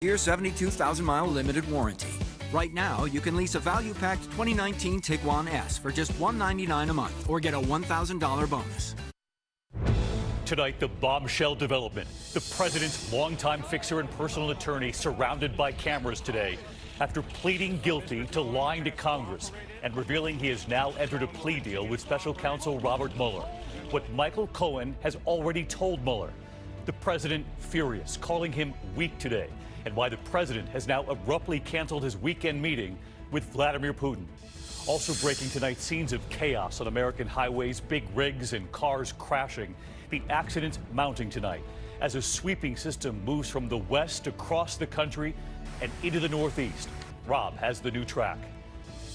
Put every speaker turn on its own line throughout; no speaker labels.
Year 72,000-mile limited warranty. Right now, you can lease a value-packed 2019 Tiguan S for just $199 a month or get a $1,000 bonus.
Tonight, the bombshell development. The president's longtime fixer and personal attorney surrounded by cameras today after pleading guilty to lying to Congress and revealing he has now entered a plea deal with special counsel Robert Mueller. What Michael Cohen has already told Mueller. The president furious, calling him weak today, and why the president has now abruptly canceled his weekend meeting with Vladimir Putin. Also breaking tonight, scenes of chaos on American highways, big rigs and cars crashing. The accidents mounting tonight as a sweeping system moves from the west across the country and into the northeast. Rob has the new track.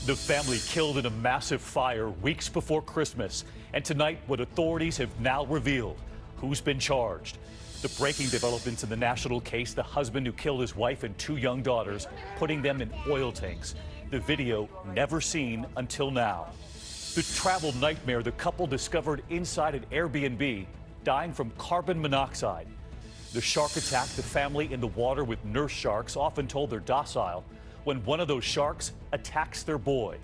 The family killed in a massive fire weeks before Christmas. And tonight, what authorities have now revealed. Who's been charged? The breaking developments in the national case, the husband who killed his wife and 2 young daughters, putting them in oil tanks. The video never seen until now. The travel nightmare the couple discovered inside an Airbnb, dying from carbon monoxide. The shark attack the family in the water with nurse sharks, often told they're docile, when one of those sharks attacks their boy.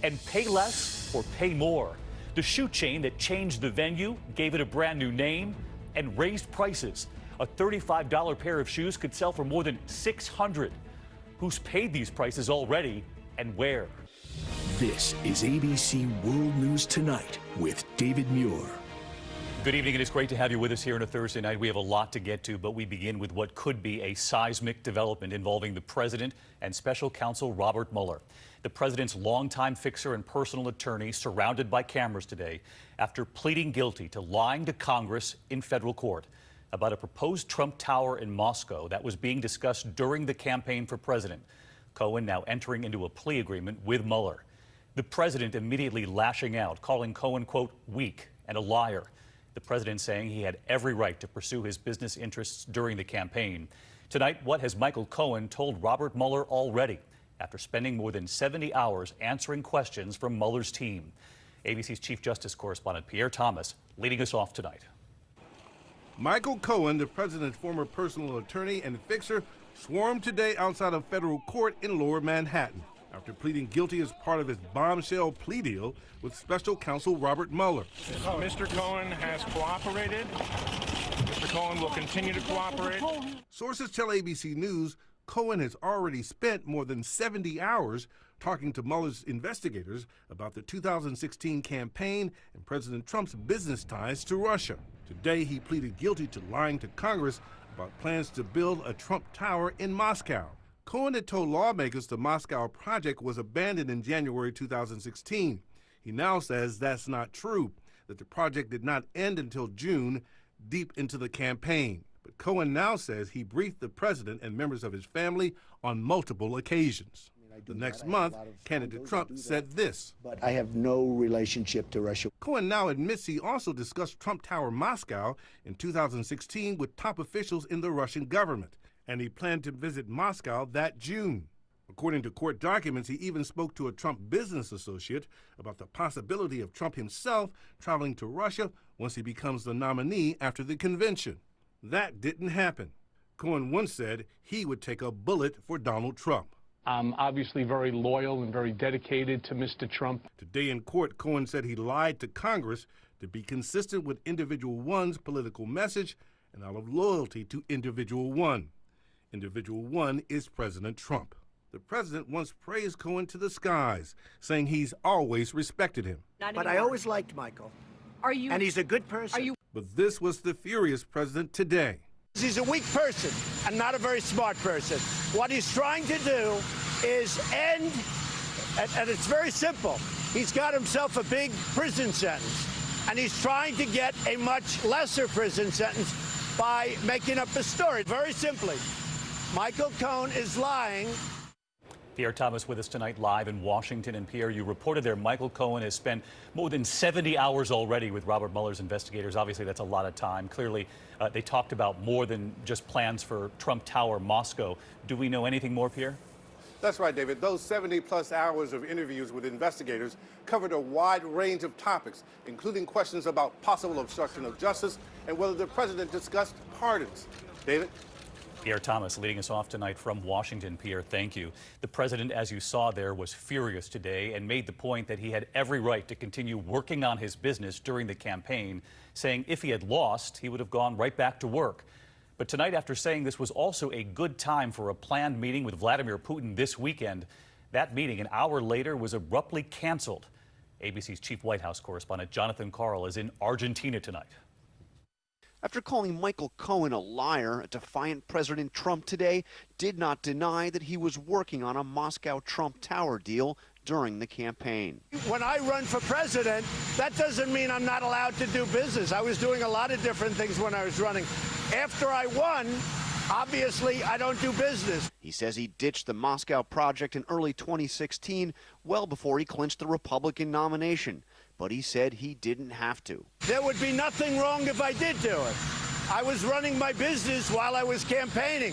And pay less or pay more. The shoe chain that changed the venue, gave it a brand new name, and raised prices. A $35 pair of shoes could sell for more than $600. Who's paid these prices already and where?
This is ABC World News Tonight with David Muir.
Good evening, and it's great to have you with us here on a Thursday night. We have a lot to get to, but we begin with what could be a seismic development involving the president and special counsel Robert Mueller. The president's longtime fixer and personal attorney surrounded by cameras today after pleading guilty to lying to Congress in federal court about a proposed Trump Tower in Moscow that was being discussed during the campaign for president. Cohen now entering into a plea agreement with Mueller. The president immediately lashing out, calling Cohen, quote, weak and a liar. The president saying he had every right to pursue his business interests during the campaign. Tonight, what has Michael Cohen told Robert Mueller already after spending more than 70 hours answering questions from Mueller's team? ABC's Chief Justice correspondent Pierre Thomas leading us off tonight.
Michael Cohen, the president's former personal attorney and fixer, swarmed today outside of federal court in Lower Manhattan after pleading guilty as part of his bombshell plea deal with special counsel Robert Mueller.
Mr. Cohen has cooperated. Mr. Cohen will continue to cooperate.
Sources tell ABC News Cohen has already spent more than 70 hours talking to Mueller's investigators about the 2016 campaign and President Trump's business ties to Russia. Today, he pleaded guilty to lying to Congress about plans to build a Trump Tower in Moscow. Cohen had told lawmakers the Moscow project was abandoned in January 2016. He now says that's not true, that the project did not end until June, deep into the campaign. But Cohen now says he briefed the president and members of his family on multiple occasions. The next month, candidate Trump said this.
But I have no relationship to Russia.
Cohen now admits he also discussed Trump Tower Moscow in 2016 with top officials in the Russian government, and he planned to visit Moscow that June. According to court documents, he even spoke to a Trump business associate about the possibility of Trump himself traveling to Russia once he becomes the nominee after the convention. That didn't happen. Cohen once said he would take a bullet for Donald Trump.
I'm obviously very loyal and very dedicated to Mr. Trump.
Today in court, Cohen said he lied to Congress to be consistent with Individual One's political message and out of loyalty to Individual One. Individual One is President Trump. The president once praised Cohen to the skies, saying he's always respected him.
But I always liked Michael.
Are you?
And he's a good person.
Are you?
But this was the furious president today.
He's a weak person and not a very smart person. What he's trying to do is end, and it's very simple. He's got himself a big prison sentence, and he's trying to get a much lesser prison sentence by making up a story. Very simply, Michael Cohen is lying.
Pierre Thomas with us tonight live in Washington. And Pierre, you reported there Michael Cohen has spent more than 70 hours already with Robert Mueller's investigators. Obviously, that's a lot of time. Clearly, they talked about more than just plans for Trump Tower Moscow. Do we know anything more, Pierre?
That's right, David. Those 70-plus hours of interviews with investigators covered a wide range of topics, including questions about possible obstruction of justice and whether the president discussed pardons. David?
Pierre Thomas leading us off tonight from Washington. Pierre, thank you. The president, as you saw there, was furious today and made the point that he had every right to continue working on his business during the campaign, saying if he had lost, he would have gone right back to work. But tonight, after saying this was also a good time for a planned meeting with Vladimir Putin this weekend, that meeting an hour later was abruptly canceled. ABC's chief White House correspondent Jonathan Karl is in Argentina tonight.
After calling Michael Cohen a liar, a defiant President Trump today did not deny that he was working on a Moscow Trump Tower deal during the campaign.
When I run for president, that doesn't mean I'm not allowed to do business. I was doing a lot of different things when I was running. After I won, obviously, I don't do business.
He says he ditched the Moscow project in early 2016, well before he clinched the Republican nomination. But he said he didn't have to.
There would be nothing wrong if I did do it. I was running my business while I was campaigning.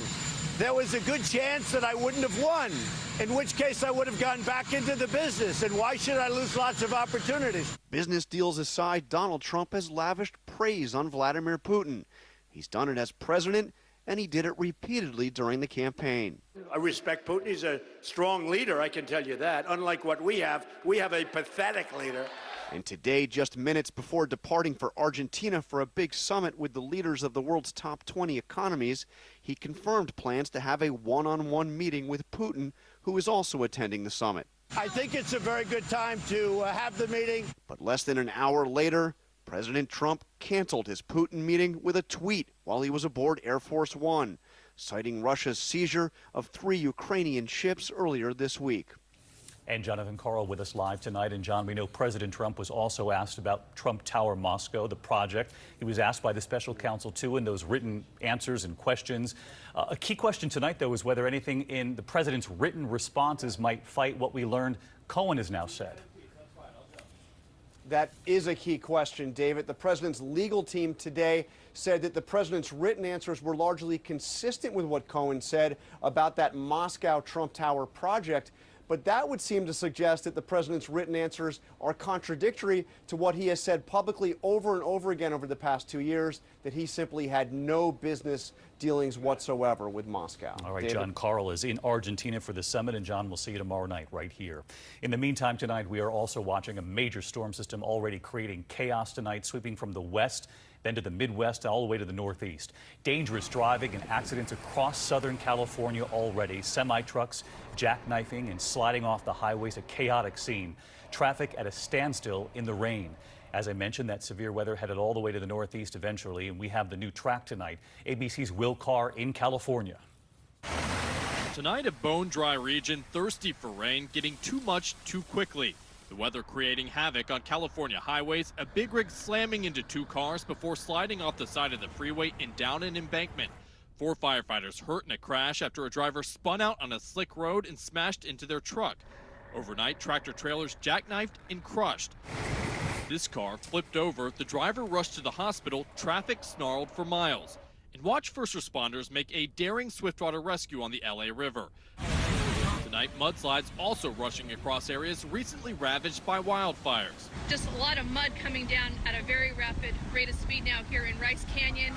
There was a good chance that I wouldn't have won, in which case I would have gone back into the business. And why should I lose lots of opportunities?
Business deals aside, Donald Trump has lavished praise on Vladimir Putin. He's done it as president, and he did it repeatedly during the campaign.
I respect Putin. He's a strong leader, I can tell you that. Unlike what we have a pathetic leader.
And today, just minutes before departing for Argentina for a big summit with the leaders of the world's top 20 economies, he confirmed plans to have a one-on-one meeting with Putin, who is also attending the summit.
I think it's a very good time to have the meeting.
But less than an hour later, President Trump canceled his Putin meeting with a tweet while he was aboard Air Force One, citing Russia's seizure of 3 Ukrainian ships earlier this week.
And Jonathan Karl with us live tonight. And John, we know President Trump was also asked about Trump Tower Moscow, the project. He was asked by the special counsel, too, in those written answers and questions. A key question tonight, though, is whether anything in the president's written responses might fight what we learned Cohen has now said.
That is a key question, David. The president's legal team today said that the president's written answers were largely consistent with what Cohen said about that Moscow Trump Tower project. But that would seem to suggest that the president's written answers are contradictory to what he has said publicly over and over again over the past 2 years, that he simply had no business dealings whatsoever with Moscow.
All right,
David?
John Karl is in Argentina for the summit, and John, we'll see you tomorrow night right here. In the meantime, tonight, we are also watching a major storm system already creating chaos tonight, sweeping from the west, then to the Midwest, all the way to the Northeast. Dangerous driving and accidents across Southern California already. Semi-trucks jackknifing and sliding off the highways, a chaotic scene. Traffic at a standstill in the rain. As I mentioned, that severe weather headed all the way to the Northeast eventually, and we have the new track tonight. ABC's Will Carr in California.
Tonight, a bone-dry region thirsty for rain, getting too much too quickly. The weather creating havoc on California highways, a big rig slamming into 2 cars before sliding off the side of the freeway and down an embankment. 4 firefighters hurt in a crash after a driver spun out on a slick road and smashed into their truck. Overnight, tractor-trailers jackknifed and crushed. This car flipped over, the driver rushed to the hospital, traffic snarled for miles. And watch first responders make a daring swiftwater rescue on the LA River. Tonight, mudslides also rushing across areas recently ravaged by wildfires.
Just a lot of mud coming down at a very rapid rate of speed now here in Rice Canyon.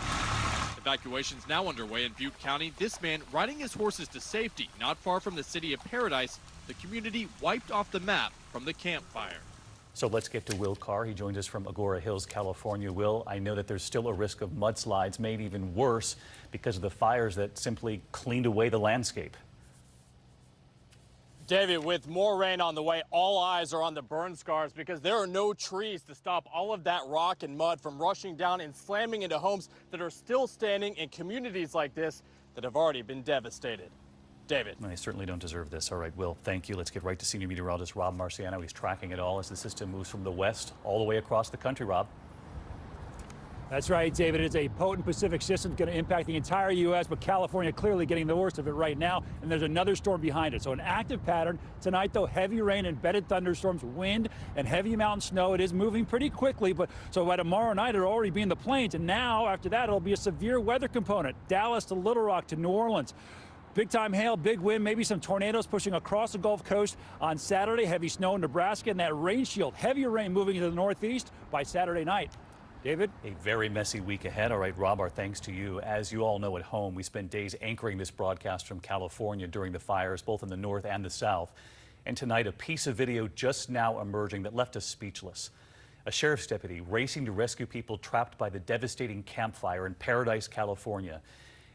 Evacuations now underway in Butte County. This man riding his horses to safety not far from the city of Paradise, the community wiped off the map from the campfire.
So let's get to Will Carr. He joins us from Agora Hills, California. Will, I know that there's still a risk of mudslides, made even worse because of the fires that simply cleaned away the landscape.
David, with more rain on the way, all eyes are on the burn scars because there are no trees to stop all of that rock and mud from rushing down and slamming into homes that are still standing in communities like this that have already been devastated. David.
I certainly don't deserve this. All right, Will, thank you. Let's get right to senior meteorologist Rob Marciano. He's tracking it all as the system moves from the west all the way across the country. Rob.
That's right, David. It's a potent Pacific system going to impact the entire U.S., but California clearly getting the worst of it right now, and there's another storm behind it. So an active pattern. Tonight, though, heavy rain, embedded thunderstorms, wind, and heavy mountain snow. It is moving pretty quickly, but so by tomorrow night, it'll already be in the plains, and now, after that, it'll be a severe weather component. Dallas to Little Rock to New Orleans. Big-time hail, big wind, maybe some tornadoes pushing across the Gulf Coast on Saturday. Heavy snow in Nebraska, and that rain shield, heavier rain moving into the Northeast by Saturday night. David?
A very messy week ahead. All right, Rob, our thanks to you. As you all know at home, we spent days anchoring this broadcast from California during the fires, both in the north and the south. And tonight, a piece of video just now emerging that left us speechless. A sheriff's deputy racing to rescue people trapped by the devastating campfire in Paradise, California.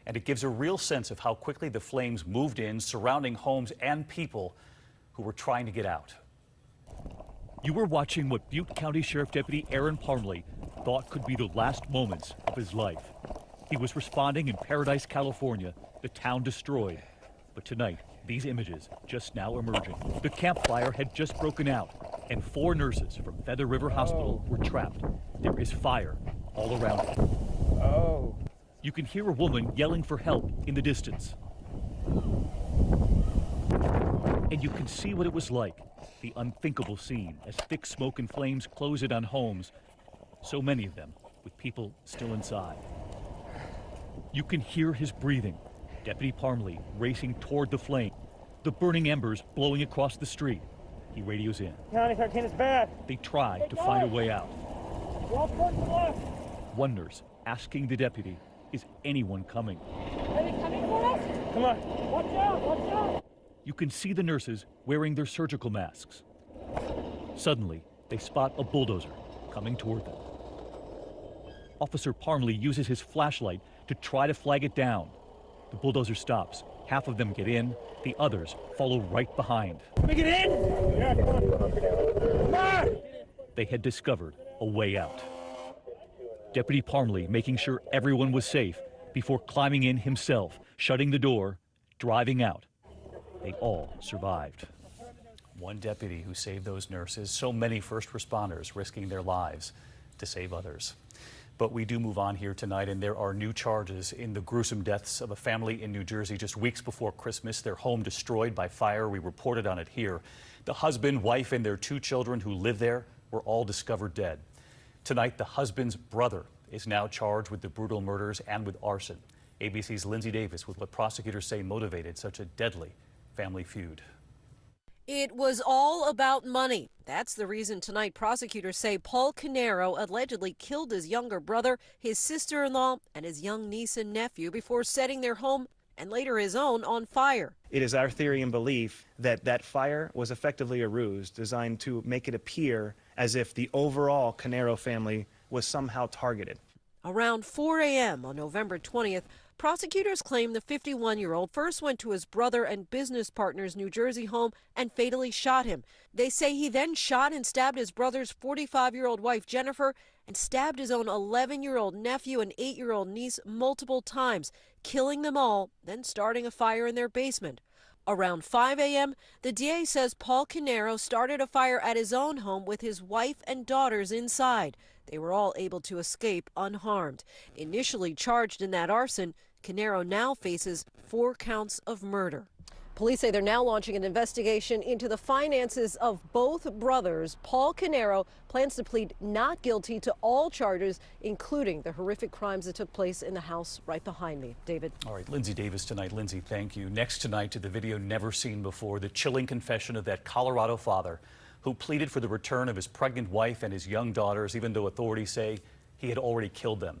And it gives a real sense of how quickly the flames moved in, surrounding homes and people who were trying to get out. You were watching what Butte County Sheriff Deputy Aaron Parmley thought could be the last moments of his life. He was responding in Paradise, California, the town destroyed. But tonight, these images just now emerging. The campfire had just broken out, and 4 nurses from Feather River Hospital were trapped. There is fire all around them. You can hear a woman yelling for help in the distance. And you can see what it was like, the unthinkable scene as thick smoke and flames close in on homes, so many of them with people still inside. You can hear his breathing, Deputy Parmley racing toward the flame, the burning embers blowing across the street. He radios in.
County 13 is bad.
They try to find a way out.
Well, towards the left.
One nurse asking the deputy, is anyone coming?
Are they coming for us? Come on. Watch out, watch out.
You can see the nurses wearing their surgical masks. Suddenly, they spot a bulldozer coming toward them. Officer Parmley uses his flashlight to try to flag it down. The bulldozer stops. Half of them get in, the others follow right behind.
Can we get in? Yeah, come on. Come on!
They had discovered a way out. Deputy Parmley making sure everyone was safe before climbing in himself, shutting the door, driving out. They all survived. One deputy who saved those nurses, so many first responders risking their lives to save others. But we do move on here tonight, and there are new charges in the gruesome deaths of a family in New Jersey just weeks before Christmas. Their home destroyed by fire. We reported on it here. The husband, wife, and their 2 children who live there were all discovered dead. Tonight, the husband's brother is now charged with the brutal murders and with arson. ABC's Lindsay Davis with what prosecutors say motivated such a deadly family feud.
It was all about money. That's the reason tonight prosecutors say Paul Canero allegedly killed his younger brother, his sister-in-law, and his young niece and nephew before setting their home and later his own on fire.
It is our theory and belief that that fire was effectively a ruse designed to make it appear as if the overall Canero family was somehow targeted.
Around 4 a.m. on November 20th, prosecutors claim the 51-year-old first went to his brother and business partner's New Jersey home and fatally shot him. They say he then shot and stabbed his brother's 45-year-old wife, Jennifer, and stabbed his own 11-year-old nephew and 8-year-old niece multiple times, killing them all, then starting a fire in their basement. Around 5 a.m., the DA says Paul Canero started a fire at his own home with his wife and daughters inside. They were all able to escape unharmed. Initially charged in that arson, Canero now faces 4 counts of murder. Police say they're now launching an investigation into the finances of both brothers. Paul Canero plans to plead not guilty to all charges, including the horrific crimes that took place in the house right behind me. David.
All right, Lindsay Davis tonight. Lindsay, thank you. Next tonight to the video never seen before, the chilling confession of that Colorado father who pleaded for the return of his pregnant wife and his young daughters, even though authorities say he had already killed them.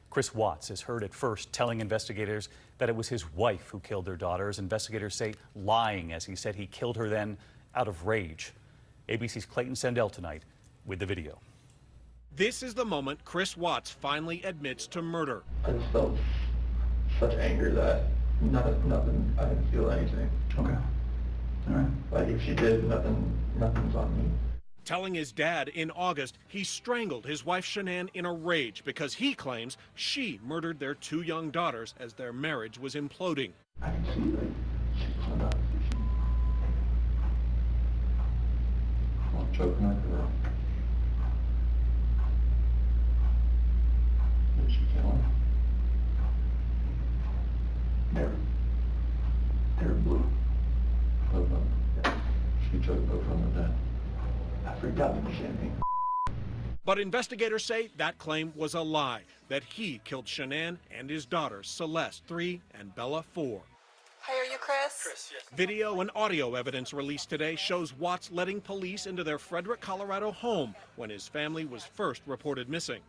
Chris Watts is heard at first telling investigators that it was his wife who killed their daughters. Investigators say lying, as he said he killed her then out of rage. ABC's Clayton Sandell tonight with the video.
This is the moment Chris Watts finally admits to murder.
I just felt such anger that nothing, I didn't feel anything. Okay. All right. Like if she did, nothing's on me.
Telling his dad in August he strangled his wife Shanann in a rage because he claims she murdered their 2 young daughters as their marriage was imploding.
I can see like she's not out. I'm choking like a girl. Did she kill him? They're blue. Both of them. Yeah. She took both of them to death. I forgot to Shanann.
But investigators say that claim was a lie, that he killed Shanann and his daughters, Celeste, 3, and Bella, 4.
Hi, are you Chris? Chris, yes.
Video and audio evidence released today shows Watts letting police into their Frederick, Colorado home when his family was first reported missing.